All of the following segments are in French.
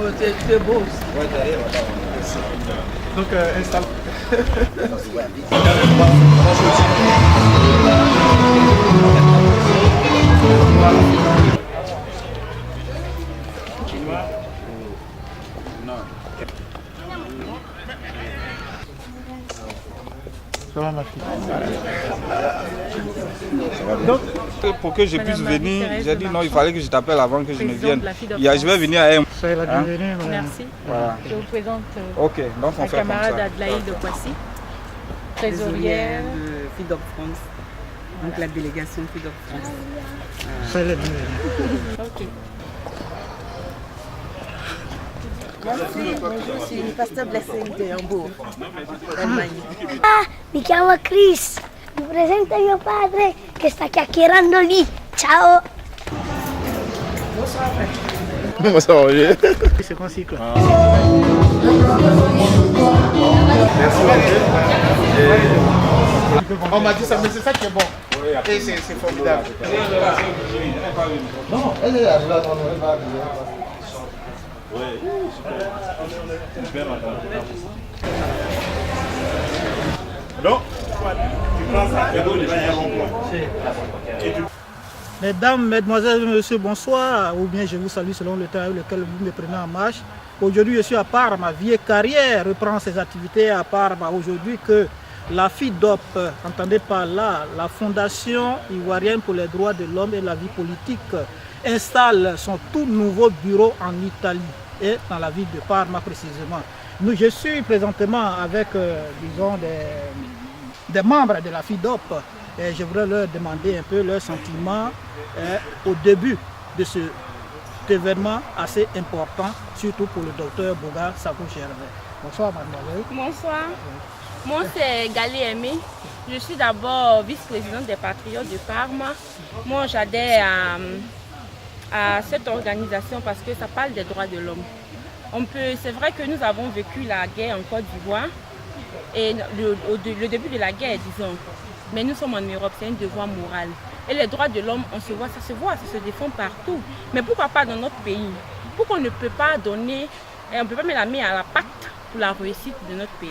Tu es beau aussi. Ouais, derrière, madame. Merci. Donc, installe. Ça va, ma fille. Donc, pour que je puisse venir, j'ai dit non, il fallait que je t'appelle avant que je ne vienne. Je vais venir à un. Soyez la bienvenue, madame. Merci. Voilà. Je vous présente Ok, donc on la fait comme camarade ça. Adlaïde de Poissy, Trésorière trésorière. de FIDOP France. Donc la délégation FIDOP France. Soyez la bienvenue. Ok. Merci, bonjour, je suis pasteur Blessing de Hambourg, Allemagne. Mi chiamo Chris, vi presento mio padre che sta chiacchierando lì. Ciao! Comment ça va, oui? C'est mon cycle. On m'a dit ça, mais c'est ça qui est bon. Et c'est formidable. Non, elle est arrivée à ton elle va arriver. Non, tu prends ça, et donc il va y avoir un rond-point. Mesdames, mesdemoiselles, messieurs, bonsoir. Ou bien je vous salue selon le temps avec lequel vous me prenez en marche. Aujourd'hui, je suis à Parma. Vie et carrière reprend ses activités à Parma. Aujourd'hui que la FIDOP, entendez par là, la Fondation ivoirienne pour les droits de l'homme et la vie politique, installe son tout nouveau bureau en Italie et dans la ville de Parma précisément. Je suis présentement avec, disons, des membres de la FIDOP. Et je voudrais leur demander un peu leurs sentiments au début de cet événement assez important, surtout pour le docteur Boga Sako-Gervais. Bonsoir mademoiselle. Bonsoir. Moi c'est Gali Aimé. Je suis d'abord vice-présidente des Patriotes de Parma. Moi j'adhère à cette organisation parce que ça parle des droits de l'homme. C'est vrai que nous avons vécu la guerre en Côte d'Ivoire et le début de la guerre, disons. Mais nous sommes en Europe, c'est un devoir moral. Et les droits de l'homme, ça se défend partout. Mais pourquoi pas dans notre pays? Pourquoi on ne peut pas donner, on ne peut pas mettre la main à la pâte pour la réussite de notre pays?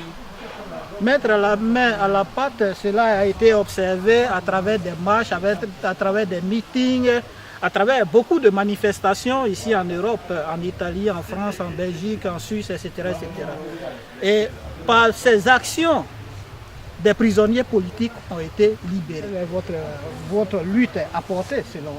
Mettre la main à la pâte, cela a été observé à travers des marches, à travers des meetings, à travers beaucoup de manifestations ici en Europe, en Italie, en France, en Belgique, en Suisse, etc. etc. Et par ces actions, des prisonniers politiques ont été libérés. Votre lutte est apportée selon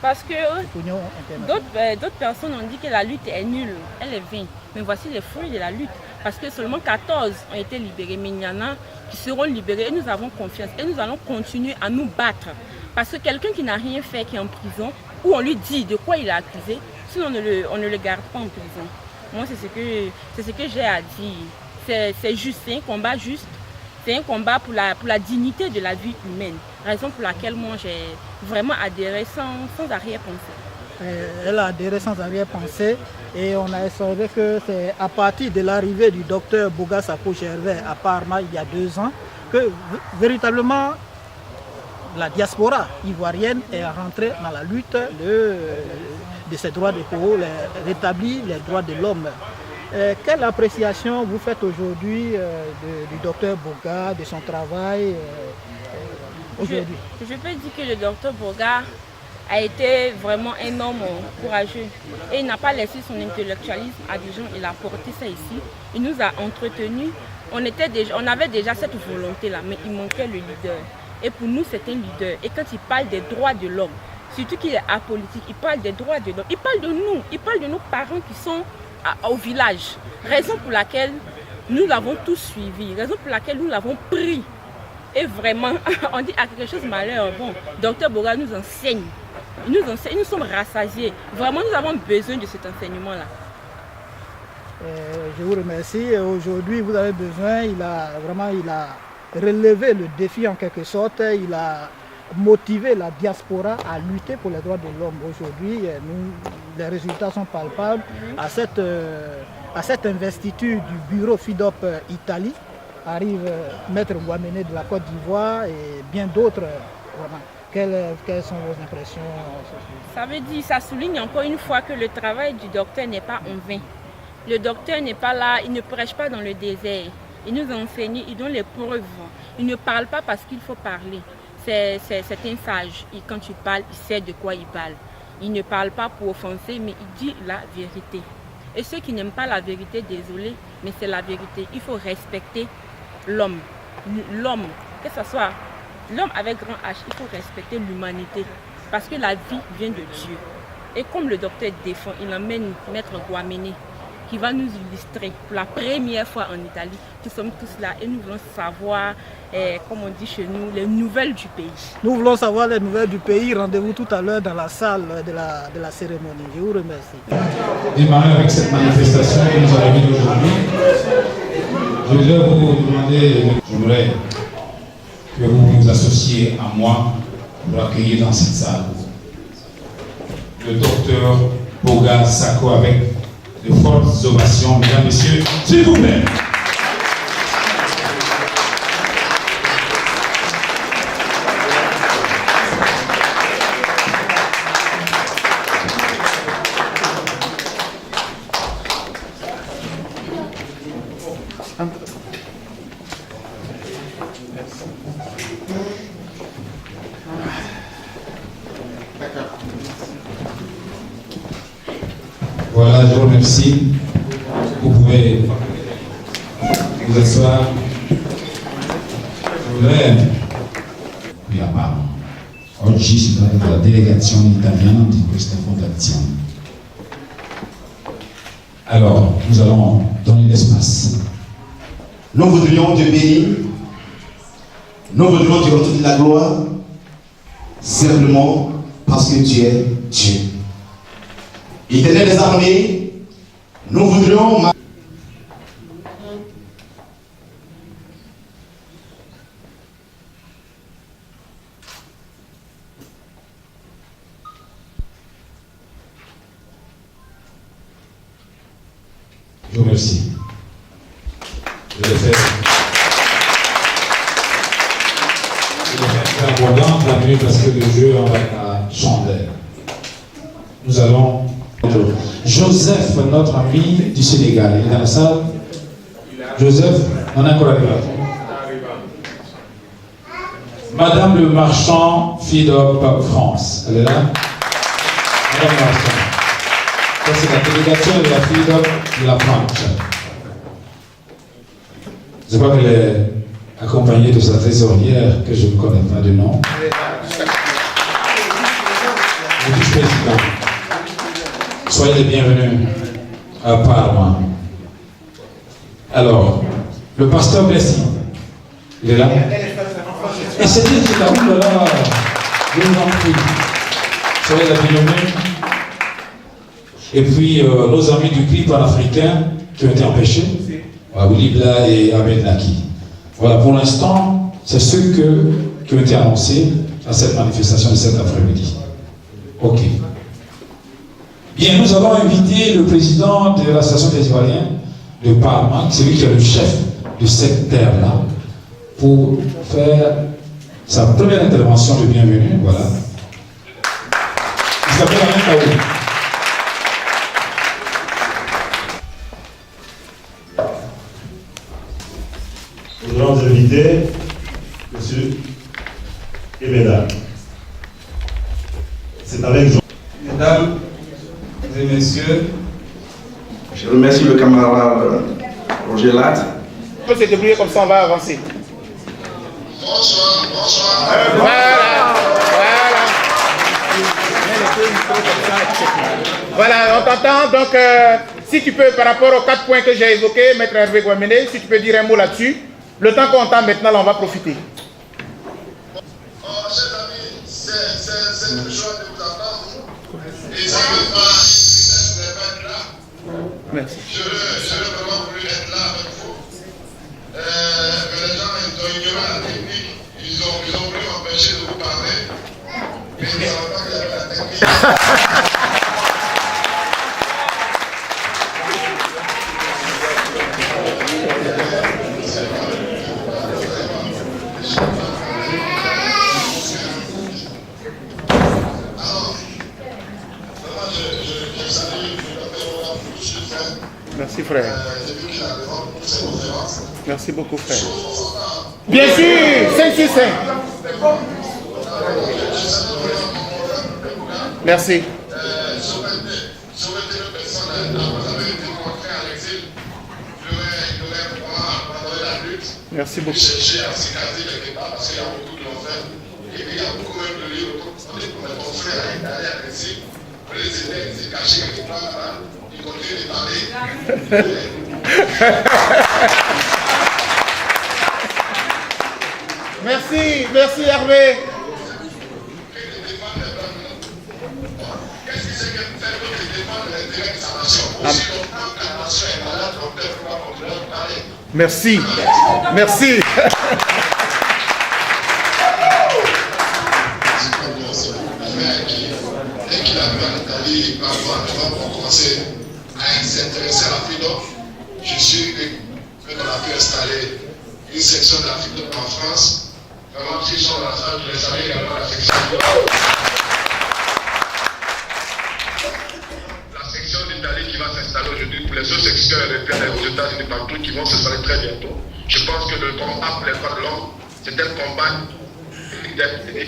parce que l'opinion internationale. d'autres personnes ont dit que la lutte est nulle, elle est vaine. Mais voici les fruits de la lutte. Parce que seulement 14 ont été libérés, mais il y en a qui seront libérés et nous avons confiance. Et nous allons continuer à nous battre. Parce que quelqu'un qui n'a rien fait, qui est en prison, où on lui dit de quoi il est accusé, sinon on ne le garde pas en prison. Moi, c'est ce que j'ai à dire. C'est juste, c'est un combat juste. C'est un combat pour la dignité de la vie humaine. Raison pour laquelle moi j'ai vraiment adhéré sans arrière-pensée. Elle a adhéré sans arrière-pensée et on a observé que c'est à partir de l'arrivée du docteur Boga Sako-Gervais à Parma il y a 2 ans que véritablement la diaspora ivoirienne est rentrée dans la lutte de ses droits de peau, rétablir les droits de l'homme. Quelle appréciation vous faites aujourd'hui du docteur Boga, de son travail aujourd'hui? Je peux dire que le docteur Boga a été vraiment un homme courageux et il n'a pas laissé son intellectualisme à des gens, il a porté ça ici, il nous a entretenus, on avait déjà cette volonté-là, mais il manquait le leader. Et pour nous, c'est un leader. Et quand il parle des droits de l'homme, surtout qu'il est apolitique, il parle des droits de l'homme, il parle de nous, il parle de nos parents qui sont au village. Raison pour laquelle nous l'avons tous suivi, raison pour laquelle nous l'avons pris. Et vraiment, on dit à quelque chose de malheur. Bon, docteur Boga nous enseigne. Nous sommes rassasiés. Vraiment, nous avons besoin de cet enseignement-là. Je vous remercie. Aujourd'hui, vous avez besoin, il a relevé le défi en quelque sorte. Il a motivé la diaspora à lutter pour les droits de l'homme. Aujourd'hui, les résultats sont palpables. À cette investiture du bureau FIDOP Italie, arrive Maître Ouamene de la Côte d'Ivoire et bien d'autres. Quelles sont vos impressions? Ça veut dire, ça souligne encore une fois que le travail du docteur n'est pas en vain. Le docteur n'est pas là, il ne prêche pas dans le désert. Il nous enseigne, il donne les preuves. Il ne parle pas parce qu'il faut parler. C'est un sage. Et quand il parle, il sait de quoi il parle. Il ne parle pas pour offenser, mais il dit la vérité. Et ceux qui n'aiment pas la vérité, désolé, mais c'est la vérité. Il faut respecter l'homme. L'homme, que ce soit l'homme avec grand H, il faut respecter l'humanité. Parce que la vie vient de Dieu. Et comme le docteur défend, il emmène Maître Guaméné, qui va nous illustrer pour la première fois en Italie. Nous sommes tous là et nous voulons savoir, comme on dit chez nous, les nouvelles du pays. Nous voulons savoir les nouvelles du pays. Rendez-vous tout à l'heure dans la salle de la cérémonie. Je vous remercie. Démarrer avec cette manifestation que nous avons vue aujourd'hui. Je voudrais vous demander, j'aimerais que vous vous associez à moi pour accueillir dans cette salle le docteur Boga Sako avec de fortes ovations, mesdames, messieurs, s'il vous plaît. Voilà, je vous remercie. Vous pouvez vous asseoir. Je voudrais, qui apparemment, oggi si tratta della delegazione italiana di questa fondazione. Alors, nous allons donner l'espace. Nous voudrions te bénir, nous voudrions te rendre toute la gloire, simplement parce que tu es Dieu. Éternel des armées, nous voudrions... Je vous remercie. Je vais faire abondante la nuit parce que le jeu en va à chandelle. Nous allons... Joseph, notre ami du Sénégal, il est dans la salle. Joseph, on est encore arrivé. Madame le Marchand, FIDOP France, elle est là. Madame le Marchand. Ça, c'est la délégation de la FIDOP de la France. Je crois qu'elle est accompagnée de sa trésorière, que je ne connais pas de nom. Le vice-président. Soyez les bienvenus à Parma. Alors, le pasteur Blessing, il est là. Et c'est lui qui est là. Oh là là, je vous en prie. Soyez les bienvenus. Et puis, nos amis du CRI panafricain qui ont été empêchés, Aboulibla et Ahmed Naki. Voilà, pour l'instant, c'est ceux qui ont été annoncés à cette manifestation de cet après-midi. Ok. Bien, nous avons invité le président de l'association des Ivoiriens de Parma, c'est lui qui est le chef de cette terre-là, pour faire sa première intervention de bienvenue. Voilà. Il s'appelle Alain Kaoui. Nous allons inviter M. et Mesdames. C'est avec Jean. Mesdames et messieurs, Je remercie le camarade Roger Latte. On peut se débrouiller comme ça, on va avancer. Bonsoir, bonsoir. Voilà, on t'entend. Donc, si tu peux, par rapport aux 4 points que j'ai évoqués, Maître Hervé Guaméné, si tu peux dire un mot là-dessus. Le temps qu'on entend maintenant, là, on va profiter. Chers amis, c'est une joie de vous entendre. Et ça ne veut pas être là. Merci. Je veux vraiment voulu être là avec vous. Mais les gens ont ignoré la technique. Ils ont voulu m'empêcher de vous parler. Mais ils ne savaient pas qu'il y avait la technique. frère. Merci frère. C'est lui qui a raison pour ces conférences. Merci beaucoup frère. Bien sûr, 5 sur 5. Merci. Merci beaucoup. Chercher à cicatriser quelque part parce qu'il y a beaucoup qui l'ont fait. Et puis il y a beaucoup même de livres pour mes confrères à aller à Brésil. Pour les aider, ils se cachent quelque part là. Ils continuent de parler. Merci, merci Hervé. Qu'est-ce qui c'est que fait d'autres défendre l'intérêt de sa nation? Aussi longtemps que la nation est malade, on peut pouvoir continuer de parler. Merci. Merci. Dès qu'il a vu en Italie, il va voir pour commencer à s'intéresser à la FIDO. Je suis qu'on a pu installer une section de la FIDO en France. Vraiment, s'ils sont la salle, je les savais également la section. La section d'Italie qui va s'installer aujourd'hui pour les autres sections européennes aux États-Unis partout qui vont s'installer très bientôt. Je pense que le combat pour les droits de l'homme, c'est un combat,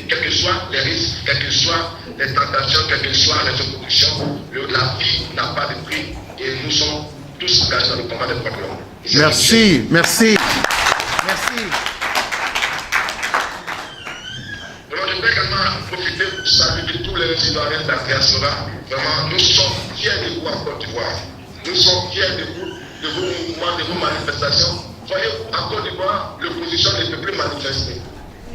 quels que soient les risques, quelles que soient les tentations, quelles que soient les oppositions, la vie n'a pas de prix et nous sommes tous engagés dans le combat des droits de l'homme. Merci, merci. Merci. Alors, je voudrais également profiter pour saluer tous les Ivoiriens de la diaspora. Vraiment, nous sommes fiers de vous en Côte d'Ivoire. Nous sommes fiers de vous, de vos mouvements, de vos manifestations. Voyez, en Côte d'Ivoire, l'opposition ne peut plus manifester.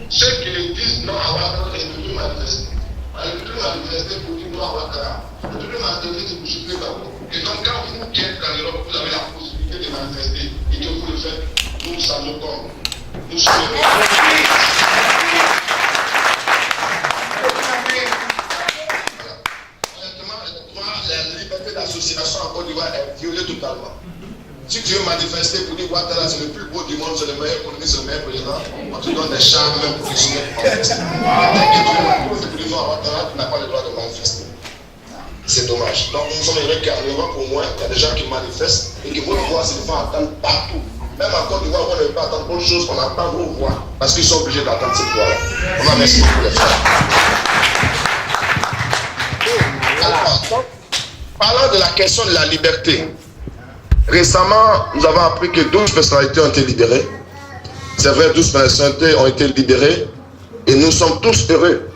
Ceux qui disent non à Ouattara ne peuvent plus manifester. Elle ne peut plus manifester pour dire non à Ouattara. Elle ne peut plus manifester pour souffler Gbagbo. Et donc, quand vous qui êtes dans l'Europe, vous avez la possibilité de manifester et que vous le faites, nous saluons comme. Nous sommes la liberté d'association en Côte d'Ivoire est violée totalement. Si tu veux manifester pour dire Ouattara c'est le plus beau du monde, c'est le meilleur économiste, c'est le meilleur président, on te donne des charmes même professionnels pour manifester. Dès que tu veux manifester pour dire non à Ouattara, tu n'as pas le droit de manifester. C'est dommage. Donc nous sommes heureux qu'en Europe au moins, il y a des gens qui manifestent et que votre voix se fait entendre partout. Même en Côte d'Ivoire, on ne peut pas entendre autre chose, on entend vos voix parce qu'ils sont obligés d'entendre cette voix-là. On va merci beaucoup les frères. Alors, parlant de la question de la liberté, récemment, nous avons appris que 12 personnalités ont été libérées. C'est vrai, 12 personnalités ont été libérées et nous sommes tous heureux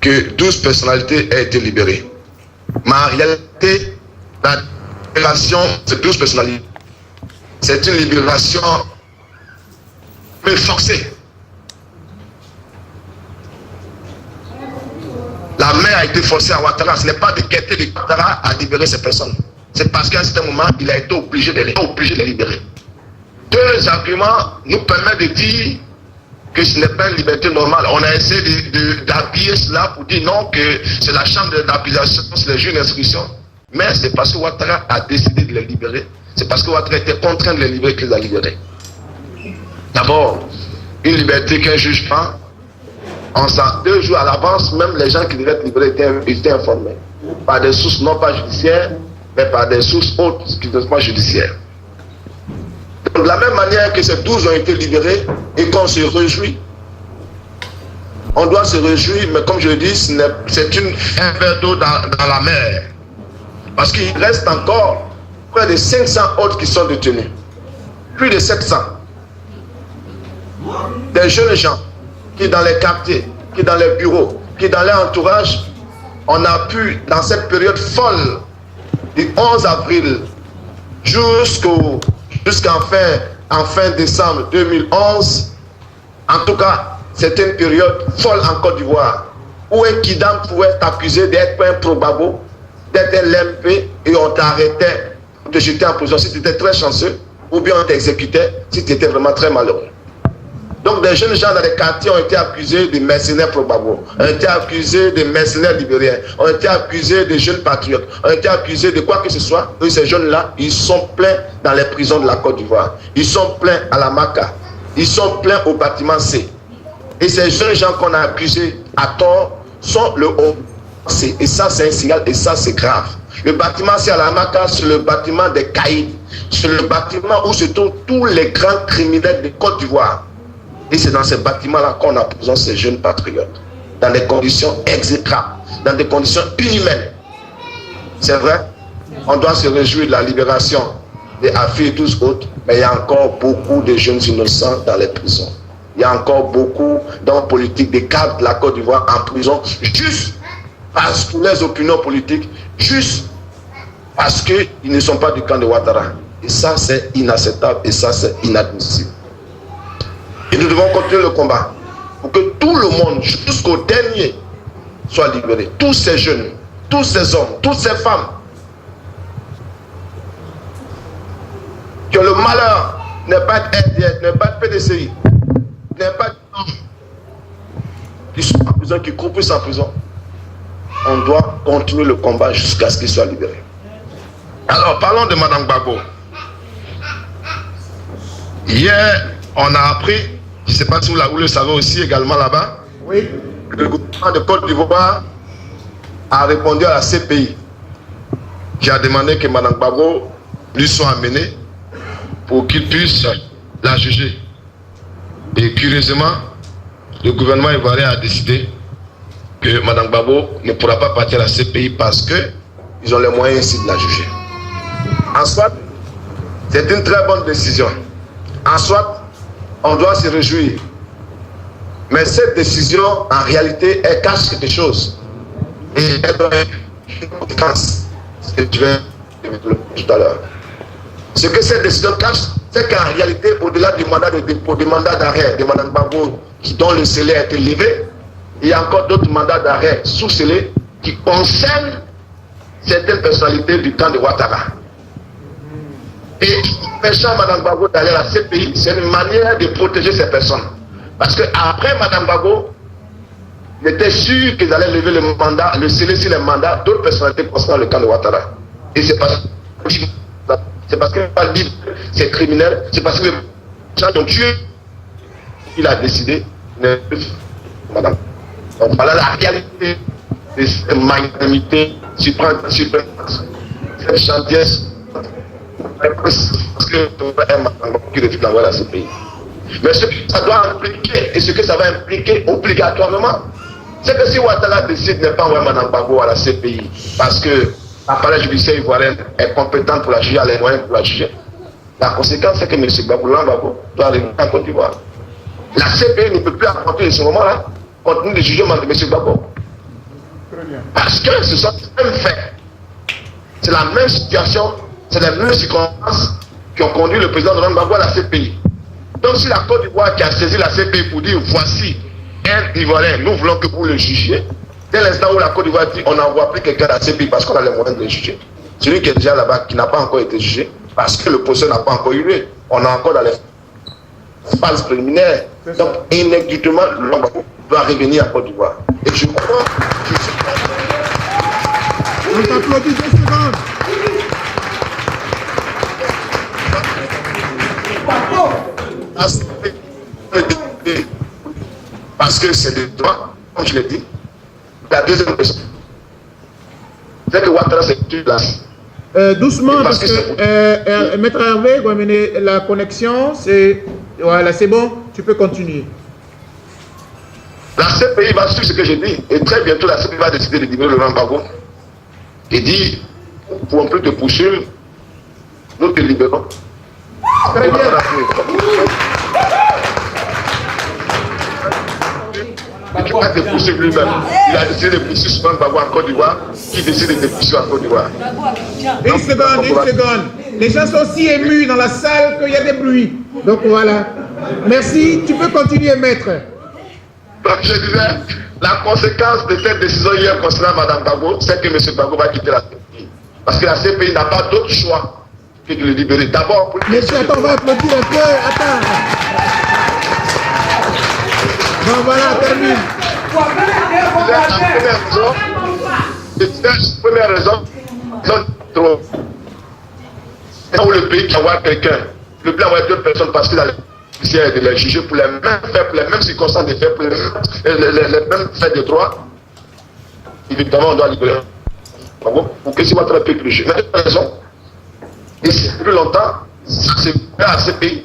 que 12 personnalités aient été libérées. Mais en réalité, la libération de 12 personnalités, c'est une libération mais forcée. La main a été forcée à Ouattara. Ce n'est pas de gaieté de Ouattara à libérer ces personnes. C'est parce qu'à un certain moment, il a été obligé de les libérer. Deux arguments nous permettent de dire que ce n'est pas une liberté normale. On a essayé d'habiller cela pour dire non, que c'est la chambre d'appellation, c'est les juges d'instruction. Mais c'est parce que Ouattara a décidé de les libérer. C'est parce que Ouattara était contraint de les libérer qu'il les a libérés. D'abord, une liberté qu'un juge prend, on sent 2 jours à l'avance, même les gens qui devaient être libérés étaient informés. Par des sources non pas judiciaires, mais par des sources autres qui ne sont pas judiciaires. Donc, de la même manière que ces 12 ont été libérés et qu'on se réjouit, on doit se réjouir, mais comme je le dis, c'est un verre d'eau dans la mer. Parce qu'il reste encore près de 500 autres qui sont détenus. Plus de 700. Des jeunes gens qui dans les quartiers, qui dans les bureaux, qui dans leur entourage, on a pu, dans cette période folle, du 11 avril jusqu'en fin décembre 2011, en tout cas, c'était une période folle en Côte d'Ivoire, où un kidam pouvait être accusé d'être un probabo, d'être un LMP, et on t'arrêtait, on te jetait en prison si tu étais très chanceux, ou bien on t'exécutait si tu étais vraiment très malheureux. Donc des jeunes gens dans les quartiers ont été accusés de mercenaires probablement, ont été accusés de mercenaires libériens, ont été accusés de jeunes patriotes, ont été accusés de quoi que ce soit. Et ces jeunes-là, ils sont pleins dans les prisons de la Côte d'Ivoire. Ils sont pleins à la Maca. Ils sont pleins au bâtiment C. Et ces jeunes gens qu'on a accusés à tort sont le haut C. Et ça, c'est un signal et ça, c'est grave. Le bâtiment c'est à la Maka, c'est le bâtiment des caïds. C'est le bâtiment où se trouvent tous les grands criminels de Côte d'Ivoire. Et c'est dans ces bâtiments-là qu'on a besoin de ces jeunes patriotes. Dans des conditions exécrables, dans des conditions inhumaines. C'est vrai, on doit se réjouir de la libération des Afri et tous autres, mais il y a encore beaucoup de jeunes innocents dans les prisons. Il y a encore beaucoup d'hommes politiques, des cadres de la Côte d'Ivoire en prison, juste parce que les opinions politiques, juste parce qu'ils ne sont pas du camp de Ouattara. Et ça, c'est inacceptable et ça, c'est inadmissible. Et nous devons continuer le combat pour que tout le monde, jusqu'au dernier, soit libéré. Tous ces jeunes, tous ces hommes, toutes ces femmes qui ont le malheur n'est pas être n'est pas de PDCI, n'est pas qui sont en prison, qui croupissent en prison. On doit continuer le combat jusqu'à ce qu'ils soient libérés. Alors, parlons de Mme Gbagbo. Hier, on a appris, je ne sais pas si vous le savez aussi également là-bas, oui. Le gouvernement de Côte d'Ivoire a répondu à la CPI qui a demandé que Mme Gbagbo lui soit amenée pour qu'il puisse la juger. Et curieusement, le gouvernement ivoirien a décidé que Mme Gbagbo ne pourra pas partir à la CPI parce qu'ils ont les moyens ici de la juger. En soit, c'est une très bonne décision. En soit, on doit se réjouir. Mais cette décision, en réalité, elle cache quelque chose. Et elle doit être une conséquence. Ce que tu viens de dire tout à l'heure. Ce que cette décision cache, c'est qu'en réalité, au-delà du mandat de dépôt, du mandat d'arrêt de Mme Gbagbo, dont le scellé a été levé, il y a encore d'autres mandats d'arrêt sous scellé qui concernent certaines personnalités du camp de Ouattara. Et empêchant Mme Gbagbo d'aller à la CPI, c'est une manière de protéger ces personnes. Parce qu'après Mme Gbagbo, il était sûr qu'ils allaient lever le mandat, le sceller sur les mandats d'autres personnalités concernant le camp de Ouattara. Et c'est parce que c'est criminel, c'est parce que les gens ont tué, il a décidé de Madame. Donc voilà la réalité de cette magnanimité suprême, cette gentillesse. Parce que qui refuse d'envoyer à ce pays. Mais ce que ça doit impliquer, et ce que ça va impliquer obligatoirement, c'est que si Ouattara décide de ne pas envoyer Mme Gbagbo à la CPI, parce que l'appareil judiciaire ivoirien est compétent pour la juger, a les moyens pour la juger, la conséquence c'est que M. Gbagbo doit arriver en Côte d'Ivoire. La CPI ne peut plus affronter à ce moment-là, compte tenu du jugement de M. Gbagbo. Parce que ce sont les mêmes faits. C'est la même situation. C'est les mêmes circonstances qui ont conduit le président de Gbagbo à la CPI. Donc si la Côte d'Ivoire qui a saisi la CPI pour dire voici un Ivoirien, nous voulons que vous le jugiez, dès l'instant où la Côte d'Ivoire dit on n'envoie plus quelqu'un à la CPI parce qu'on a les moyens de le juger, celui qui est déjà là-bas, qui n'a pas encore été jugé, parce que le procès n'a pas encore eu lieu, on est encore dans les phases préliminaires. Donc inéluctablement, le Gbagbo doit revenir à Côte d'Ivoire. Et je crois que on t'applaudit 2 secondes. Parce que c'est des droits, comme je l'ai dit. La deuxième question, c'est que Ouattara c'est une place. Doucement, parce que Maître Hervé, la connexion, c'est voilà, c'est bon, tu peux continuer. La CPI va suivre ce que j'ai dit, et très bientôt la CPI va décider de libérer Laurent Gbagbo et dire, nous ne pouvons plus te poursuivre, nous te libérons. Très bien. Il ne peut pas te poursuivre lui-même. Il a décidé de poursuivre Laurent Gbagbo en Côte d'Ivoire, qui décide de te poursuivre en Côte d'Ivoire. Une seconde. Les gens sont si émus dans la salle qu'il y a des bruits. Donc voilà. Merci, tu peux continuer, maître. Donc je disais, la conséquence de cette décision hier concernant Mme Gbagbo, c'est que M. Gbagbo va quitter la CPI. Parce que la CPI n'a pas d'autre choix que de le libérer. D'abord pour... Monsieur, attends, on va applaudir un peu. Attends. Bon, voilà, termine. La première raison, trop. Là où le pays qui envoie quelqu'un, le pays envoie 2 personnes parce qu'il a de les juger pour les mêmes faits, pour les mêmes circonstances de faits, pour les mêmes faits de droit, évidemment on doit libérer. pour que si Ouattara peut purger. Mais de raison, et c'est plus longtemps, c'est à ce pays.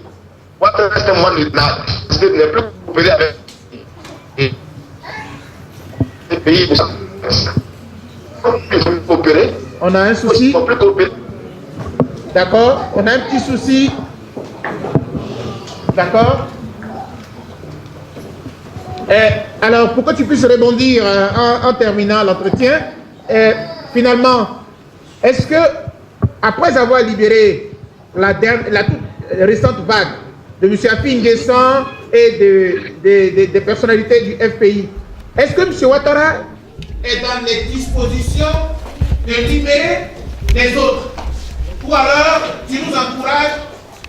Ouattara reste un moment de la n'est plus coopéré avec les pays. On a un souci. D'accord, on a un petit souci. D'accord. Alors, pour que tu puisses rebondir en terminant l'entretien, finalement, est-ce que, après avoir libéré la toute récente vague de M. Affi N'Guessan et des personnalités du FPI, est-ce que M. Ouattara est dans les dispositions de libérer les autres? Ou alors, tu nous encourages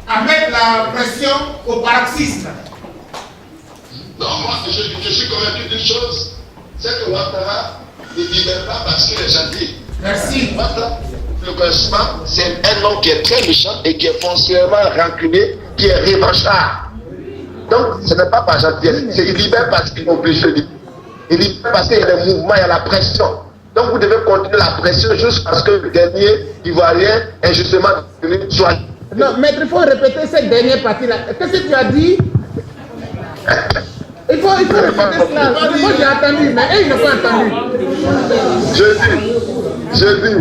à mettre la pression au paroxysme? Non, moi, je suis convaincu d'une chose, c'est que Ouattara ne libère pas parce qu'il est gentil. Merci. Ouattara, le connaissement, c'est un homme qui est très méchant et qui est foncièrement rancunier, qui est revanchard. Donc, ce n'est pas par gentillesse. Il libère parce qu'il est obligé de libérer. Il libère parce qu'il y a des mouvements, il y a la pression. Donc, vous devez continuer la pression jusqu'à ce que le dernier Ivoirien injustement soit. Non, maître, il faut répéter cette dernière partie-là. Qu'est-ce que tu as dit? Il faut répéter cela. Moi, j'ai entendu, mais eux, ils n'ont pas entendu. Je dis,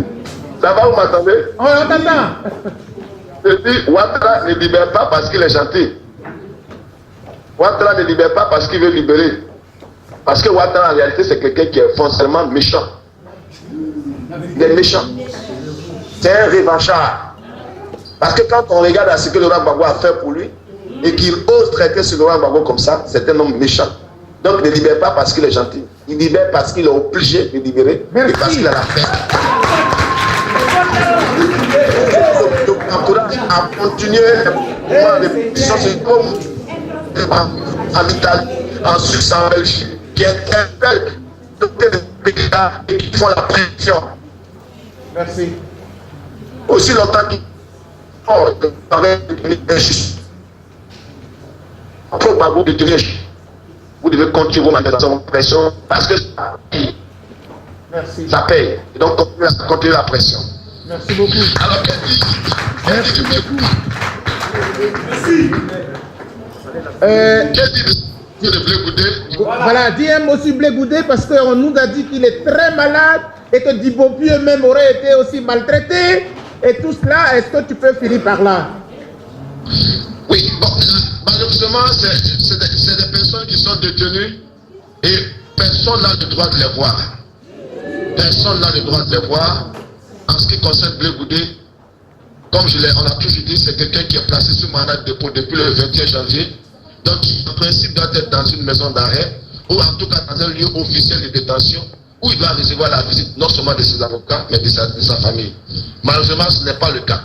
ça va, vous m'entendez? On t'entend. Je dis, Ouattara ne libère pas parce qu'il est gentil. Ouattara ne libère pas parce qu'il veut libérer. Parce que Ouattara, en réalité, c'est quelqu'un qui est foncièrement méchant. Il est méchant. C'est un revanchard. Parce que quand on regarde à ce que Laurent Gbagbo a fait pour lui, et qu'il ose traiter ce Laurent Gbagbo comme ça, c'est un homme méchant. Donc il ne libère pas parce qu'il est gentil. Il libère parce qu'il est obligé de libérer. Merci. Et parce qu'il a la paix. Donc on encourage à continuer les puissances comme en Italie, en Suisse, en Belgique, qui interpellent les pays et qui font la pression. Merci. Aussi longtemps qu'ils avec injustice. Après Gbagbo de tenir, vous devez continuer vos manifestations de pression parce que ça paye. Merci. Ça paye. Et donc continuez la pression. Merci beaucoup. Alors, merci beaucoup. Qu'est-ce que dit de Blé Goudé? Voilà, dis un mot sur Blé Goudé parce qu'on nous a dit qu'il est très malade et que Dibopie eux-mêmes aurait été aussi maltraité. Et tout cela, est-ce que tu peux finir par là? Oui, bon, malheureusement, c'est des personnes qui sont détenues et personne n'a le droit de les voir. Personne n'a le droit de les voir. En ce qui concerne Blé Goudé, comme on a toujours dit, c'est quelqu'un qui est placé sous mandat de dépôt depuis le 21 janvier. Donc, en principe, doit être dans une maison d'arrêt ou en tout cas dans un lieu officiel de détention où il doit recevoir la visite non seulement de ses avocats, mais de sa famille. Malheureusement, ce n'est pas le cas.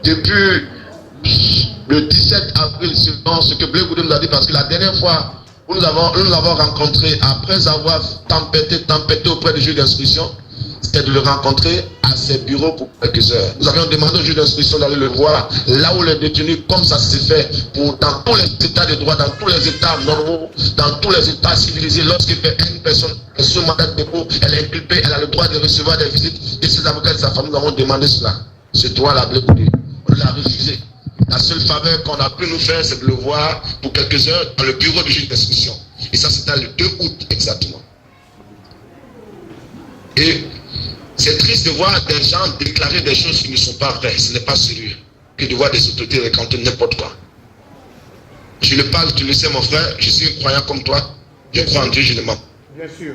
Depuis le 17 avril, selon ce que Blé Goudé nous a dit, parce que la dernière fois où nous l'avons rencontré, après avoir tempêté auprès du juge d'instruction, c'était de le rencontrer à ses bureaux pour quelques heures. Nous avions demandé au juge d'instruction d'aller le voir là où les détenus, comme ça s'est fait dans tous les états de droit, dans tous les états normaux, dans tous les états civilisés, lorsqu'il fait une personne sous mandat de dépôt, elle est inculpée, elle a le droit de recevoir des visites de ses avocats et de sa famille. Nous avons demandé cela. Ce droit-là, Blé Goudé, on l'a refusé. La seule faveur qu'on a pu nous faire, c'est de le voir pour quelques heures dans le bureau du juge d'instruction. Et ça, c'était le 2 août exactement. Et c'est triste de voir des gens déclarer des choses qui ne sont pas vraies. Ce n'est pas sérieux que de voir des autorités raconter n'importe quoi. Je le parle, tu le sais mon frère, je suis un croyant comme toi. Je crois en Dieu, je le mens. Bien sûr.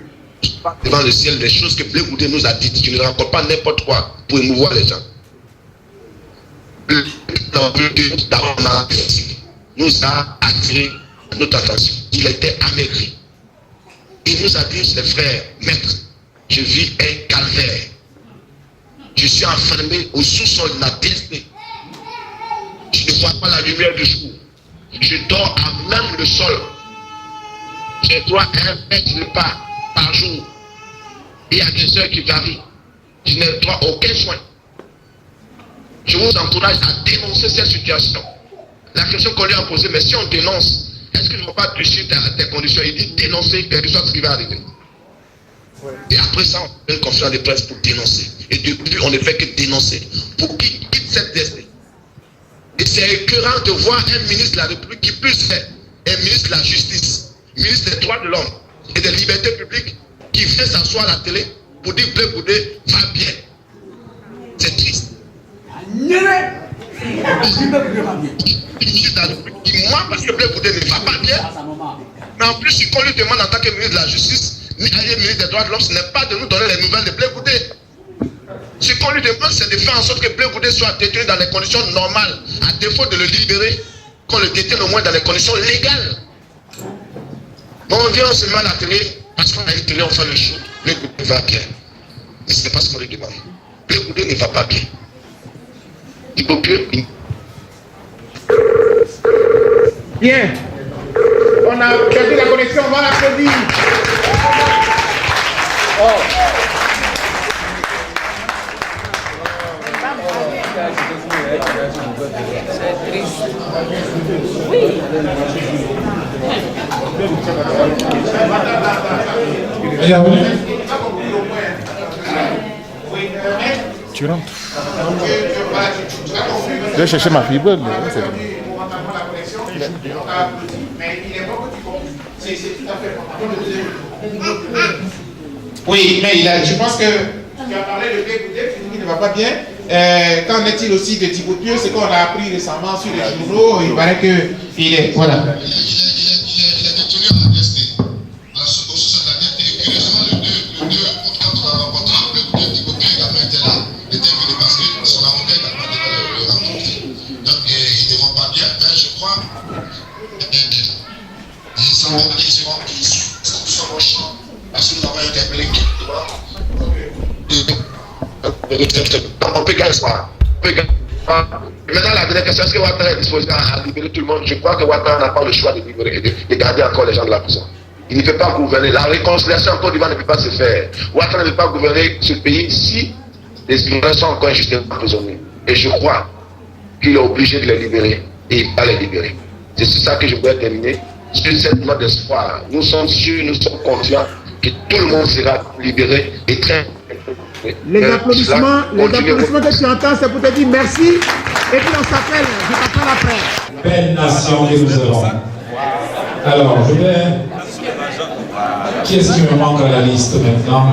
Devant le ciel, des choses que Blé Goudé nous a dites. Tu ne racontes pas n'importe quoi pour émouvoir les gens. Nous a attiré notre attention. Il a été amaigri. Il nous a dit, ses frères, maître, je vis un calvaire. Je suis enfermé au sous-sol de la destinée. Je ne vois pas la lumière du jour. Je dors à même le sol. J'ai droit à un mètre de pas par jour. Il y a des heures qui varient. Je n'ai droit à aucun soin. Je vous encourage à dénoncer cette situation. La question qu'on lui a posée, mais si on dénonce, est-ce que je ne vais pas toucher tes conditions? Il dit dénoncer, quelle que soit ce qui va arriver. Et après ça, on fait une conférence de presse pour dénoncer. Et depuis, on ne fait que dénoncer. Pour qu'il quitte cette destinée. Et c'est écœurant de voir un ministre de la République qui plus est un ministre de la Justice, ministre des droits de l'homme et des libertés publiques, qui vient s'asseoir à la télé pour dire Blé Goudé va bien. C'est triste. Le ministre de la République dit moi parce que Blé Goudé ne va pas bien. Mais en plus, ce qu'on lui demande en tant que ministre de la Justice, ni ministre des droits de l'homme, ce n'est pas de nous donner les nouvelles de Blé Goudé. Ce qu'on lui demande, c'est de faire en sorte que Blé Goudé soit détenu dans les conditions normales, à défaut de le libérer, qu'on le détienne au moins dans les conditions légales. Bon, on vient, on se met à la télé, parce qu'on a une télé, on fait le show, Blé Goudé va bien. Mais ce n'est pas ce qu'on lui demande. Blé Goudé ne va pas bien. Il faut que... Bien. On a perdu la connexion, on va l'applaudir. C'est triste. Oui. Tu rentres. Je vais chercher ma fibre. Oui, mais je pense que tu as parlé de Blé Goudé, qui ne va pas bien. Qu'en est-il aussi de Thibaut Pieux? Ce qu'on a appris récemment sur les journaux, il paraît qu'il est. Voilà. Il est détenu à la DST. La sous-conscience de la DST. Et curieusement, le 2 août, quand on a rencontré Blé Goudé, Thibaut Pieux également était là. Il était venu parce que son avocat également devait le rencontrer. Donc, ils ne vont pas bien, mais je crois. Ils sont sur mon champ. Parce que nous avons interpellé qui doit. On peut gagner ça. Maintenant, la dernière question, est-ce que Ouattara est disposé à libérer tout le monde? Je crois que Ouattara n'a pas le choix de libérer, de garder encore les gens de la prison. Il ne peut pas gouverner. La réconciliation en Côte d'Ivoire ne peut pas se faire. Ouattara ne peut pas gouverner ce pays si les Ivoiriens sont encore injustement emprisonnés. Et je crois qu'il est obligé de les libérer. Et il va les libérer. C'est sur ça que je voudrais terminer. Sur cette note d'espoir, nous sommes sûrs, nous sommes confiants que tout le monde sera libéré et très. Les applaudissements que tu entends, c'est pour te dire merci. Et puis on s'appelle, je t'appelle après. Belle nation que nous avons. Alors, je vais... Qui est-ce qui me manque à la liste maintenant?